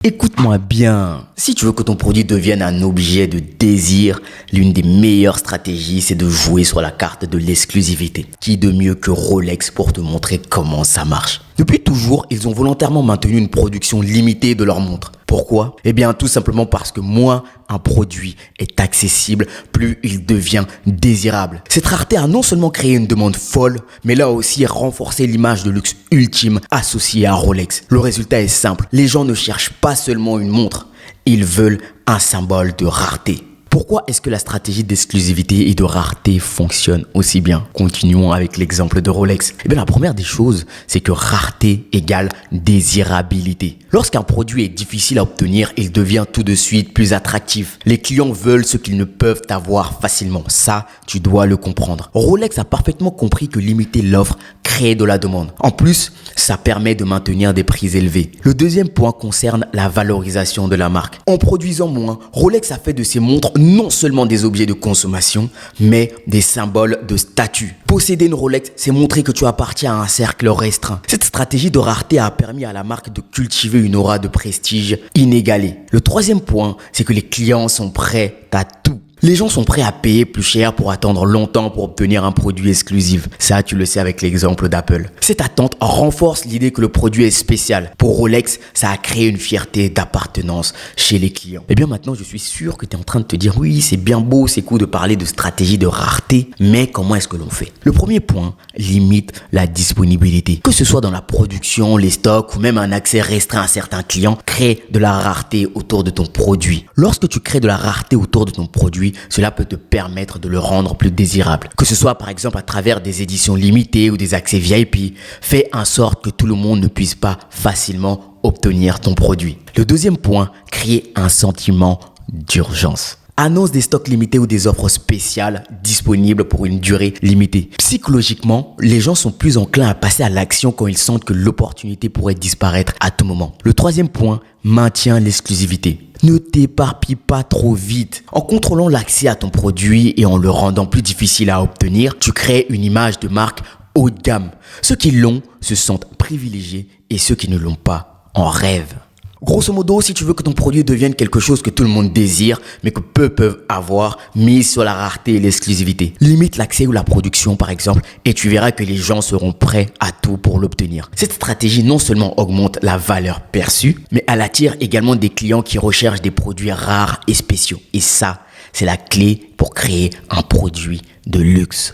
Écoute-moi bien, si tu veux que ton produit devienne un objet de désir, l'une des meilleures stratégies, c'est de jouer sur la carte de l'exclusivité. Qui de mieux que Rolex pour te montrer comment ça marche? Depuis toujours, ils ont volontairement maintenu une production limitée de leurs montres. Pourquoi? Eh bien, tout simplement parce que moins un produit est accessible, plus il devient désirable. Cette rareté a non seulement créé une demande folle, mais là aussi renforcé l'image de luxe ultime associée à Rolex. Le résultat est simple, les gens ne cherchent pas seulement une montre, ils veulent un symbole de rareté. Pourquoi est-ce que la stratégie d'exclusivité et de rareté fonctionne aussi bien? Continuons avec l'exemple de Rolex. Eh bien, la première des choses, c'est que rareté égale désirabilité. Lorsqu'un produit est difficile à obtenir, il devient tout de suite plus attractif. Les clients veulent ce qu'ils ne peuvent avoir facilement. Ça, tu dois le comprendre. Rolex a parfaitement compris que limiter l'offre crée de la demande. En plus, ça permet de maintenir des prix élevés. Le deuxième point concerne la valorisation de la marque. En produisant moins, Rolex a fait de ses montres non seulement des objets de consommation, mais des symboles de statut. Posséder une Rolex, c'est montrer que tu appartiens à un cercle restreint. Cette stratégie de rareté a permis à la marque de cultiver une aura de prestige inégalée. Le troisième point, c'est que les clients sont prêts à tout. Les gens sont prêts à payer plus cher pour attendre longtemps pour obtenir un produit exclusif. Ça, tu le sais avec l'exemple d'Apple. Cette attente renforce l'idée que le produit est spécial. Pour Rolex, ça a créé une fierté d'appartenance chez les clients. Et bien maintenant, je suis sûr que tu es en train de te dire, oui, c'est bien beau, c'est cool de parler de stratégie de rareté, mais comment est-ce que l'on fait? Le premier point, limite la disponibilité. Que ce soit dans la production, les stocks ou même un accès restreint à certains clients, crée de la rareté autour de ton produit. Lorsque tu crées de la rareté autour de ton produit, cela peut te permettre de le rendre plus désirable. Que ce soit par exemple à travers des éditions limitées ou des accès VIP, fais en sorte que tout le monde ne puisse pas facilement obtenir ton produit. Le deuxième point, créer un sentiment d'urgence. Annonce des stocks limités ou des offres spéciales disponibles pour une durée limitée. Psychologiquement, les gens sont plus enclins à passer à l'action quand ils sentent que l'opportunité pourrait disparaître à tout moment. Le troisième point, maintiens l'exclusivité. Ne t'éparpille pas trop vite. En contrôlant l'accès à ton produit et en le rendant plus difficile à obtenir, tu crées une image de marque haut de gamme. Ceux qui l'ont se sentent privilégiés et ceux qui ne l'ont pas en rêvent. Grosso modo, si tu veux que ton produit devienne quelque chose que tout le monde désire, mais que peu peuvent avoir, mise sur la rareté et l'exclusivité. Limite l'accès ou la production, par exemple, et tu verras que les gens seront prêts à tout pour l'obtenir. Cette stratégie non seulement augmente la valeur perçue, mais elle attire également des clients qui recherchent des produits rares et spéciaux. Et ça, c'est la clé pour créer un produit de luxe.